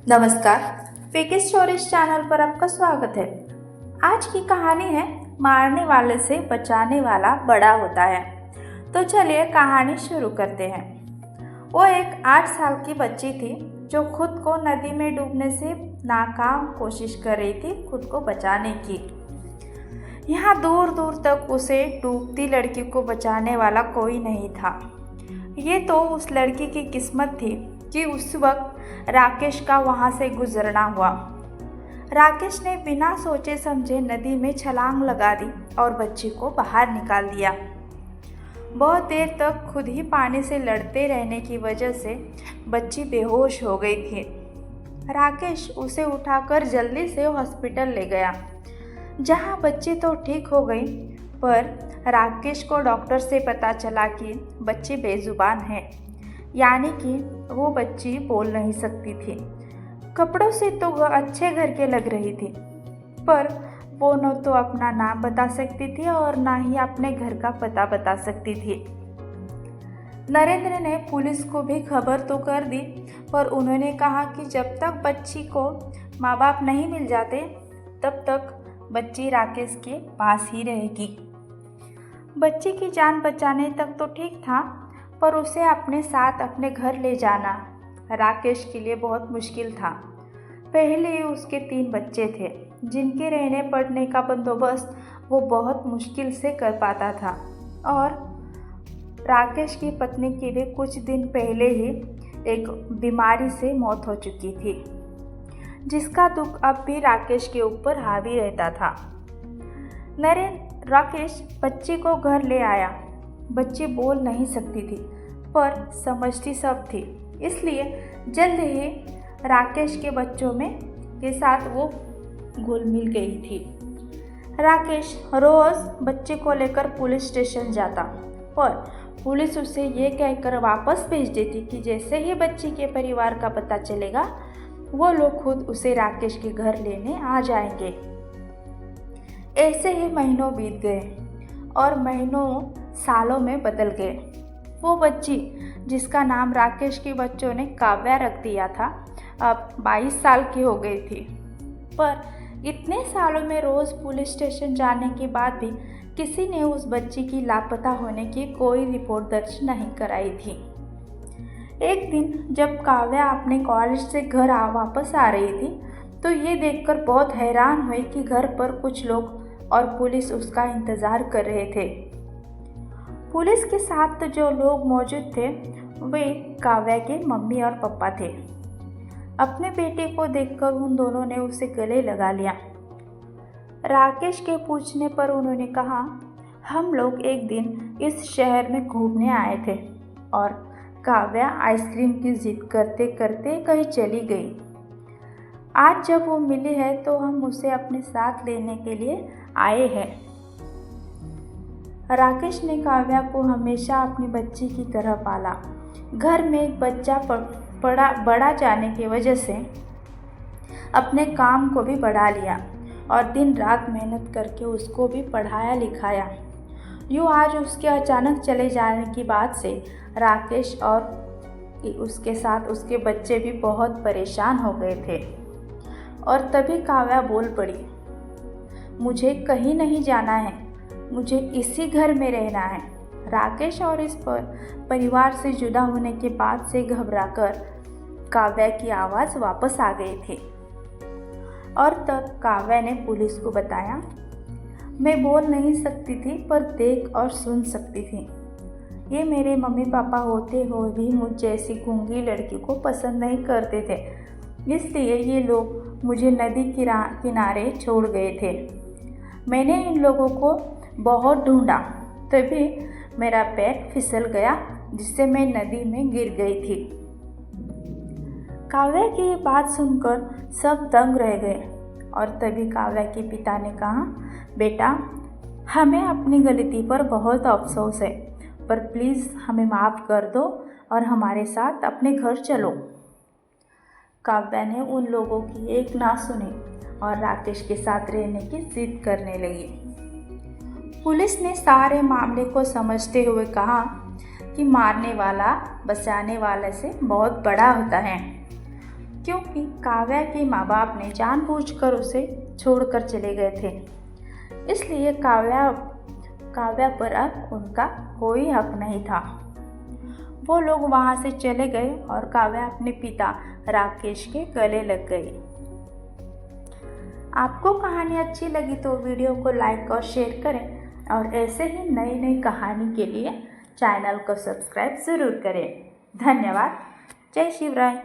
नमस्कार, पीके stories channel पर आपका स्वागत है। आज की कहानी है मारने वाले से बचाने वाला बड़ा होता है। तो चलिए कहानी शुरू करते हैं। वो एक 8 साल की बच्ची थी जो खुद को नदी में डूबने से नाकाम कोशिश कर रही थी खुद को बचाने की। यहाँ दूर दूर तक उसे डूबती लड़की को बचाने वाला कोई नहीं था। ये तो उस लड़की की किस्मत थी कि उस वक्त राकेश का वहाँ से गुजरना हुआ। राकेश ने बिना सोचे समझे नदी में छलांग लगा दी और बच्ची को बाहर निकाल दिया। बहुत देर तक खुद ही पानी से लड़ते रहने की वजह से बच्ची बेहोश हो गई थी। राकेश उसे उठाकर जल्दी से हॉस्पिटल ले गया, जहाँ बच्ची तो ठीक हो गई, पर राकेश को डॉक्टर से पता चला कि बच्ची बेजुबान है, यानी कि वो बच्ची बोल नहीं सकती थी। कपड़ों से तो वह अच्छे घर के लग रही थी, पर वो न तो अपना नाम बता सकती थी और ना ही अपने घर का पता बता सकती थी। नरेंद्र ने पुलिस को भी खबर तो कर दी, पर उन्होंने कहा कि जब तक बच्ची को माँ बाप नहीं मिल जाते तब तक बच्ची राकेश के पास ही रहेगी। बच्ची की जान बचाने तक तो ठीक था, पर उसे अपने साथ अपने घर ले जाना राकेश के लिए बहुत मुश्किल था। पहले ही उसके 3 बच्चे थे, जिनके रहने पड़ने का बंदोबस्त वो बहुत मुश्किल से कर पाता था, और राकेश की पत्नी की भी कुछ दिन पहले ही एक बीमारी से मौत हो चुकी थी, जिसका दुख अब भी राकेश के ऊपर हावी रहता था। राकेश बच्ची को घर ले आया। बच्ची बोल नहीं सकती थी, पर समझती सब थी, इसलिए जल्द ही राकेश के बच्चों में के साथ वो घुल मिल गई थी। राकेश रोज़ बच्चे को लेकर पुलिस स्टेशन जाता, पर पुलिस उसे ये कहकर वापस भेज देती कि जैसे ही बच्ची के परिवार का पता चलेगा वो लोग खुद उसे राकेश के घर लेने आ जाएंगे। ऐसे ही महीनों बीत गए और महीनों सालों में बदल गए। वो बच्ची जिसका नाम राकेश के बच्चों ने काव्या रख दिया था, अब 22 साल की हो गई थी, पर इतने सालों में रोज़ पुलिस स्टेशन जाने के बाद भी किसी ने उस बच्ची की लापता होने की कोई रिपोर्ट दर्ज नहीं कराई थी। एक दिन जब काव्या अपने कॉलेज से घर वापस आ रही थी, तो ये देखकर बहुत हैरान हुई कि घर पर कुछ लोग और पुलिस उसका इंतज़ार कर रहे थे। पुलिस के साथ जो लोग मौजूद थे वे काव्या के मम्मी और पापा थे। अपने बेटे को देखकर उन दोनों ने उसे गले लगा लिया। राकेश के पूछने पर उन्होंने कहा, हम लोग एक दिन इस शहर में घूमने आए थे और काव्या आइसक्रीम की जिद करते करते कहीं चली गई। आज जब वो मिली है तो हम उसे अपने साथ लेने के लिए आए हैं। राकेश ने काव्या को हमेशा अपनी बच्ची की तरह पाला। घर में एक बच्चा बड़ा जाने की वजह से अपने काम को भी बढ़ा लिया और दिन रात मेहनत करके उसको भी पढ़ाया लिखाया। यूँ आज उसके अचानक चले जाने की बात से राकेश और उसके साथ उसके बच्चे भी बहुत परेशान हो गए थे। और तभी काव्या बोल पड़ी, मुझे कहीं नहीं जाना है, मुझे इसी घर में रहना है। राकेश और इस परिवार से जुदा होने के बाद से घबराकर काव्या की आवाज़ वापस आ गई थी। और तब काव्या ने पुलिस को बताया, मैं बोल नहीं सकती थी पर देख और सुन सकती थी। ये मेरे मम्मी पापा होते हुए भी मुझ जैसी गूंगी लड़की को पसंद नहीं करते थे, इसलिए ये लोग मुझे नदी किनारे छोड़ गए थे। मैंने इन लोगों को बहुत ढूंढा, तभी मेरा पैर फिसल गया, जिससे मैं नदी में गिर गई थी। काव्या की बात सुनकर सब दंग रह गए और तभी काव्या के पिता ने कहा, बेटा, हमें अपनी गलती पर बहुत अफसोस है, पर प्लीज़ हमें माफ़ कर दो और हमारे साथ अपने घर चलो। काव्या ने उन लोगों की एक ना सुनी और राकेश के साथ रहने की जिद करने लगी। पुलिस ने सारे मामले को समझते हुए कहा कि मारने वाला बचाने वाले से बहुत बड़ा होता है, क्योंकि काव्या के माँ बाप ने जानबूझकर उसे छोड़कर चले गए थे। इसलिए काव्या पर अब उनका कोई हक नहीं था। वो लोग वहाँ से चले गए और काव्या अपने पिता राकेश के गले लग गई। आपको कहानी अच्छी लगी तो वीडियो को लाइक और शेयर करें और ऐसे ही नई नई कहानी के लिए चैनल को सब्सक्राइब ज़रूर करें। धन्यवाद। जय शिवराय।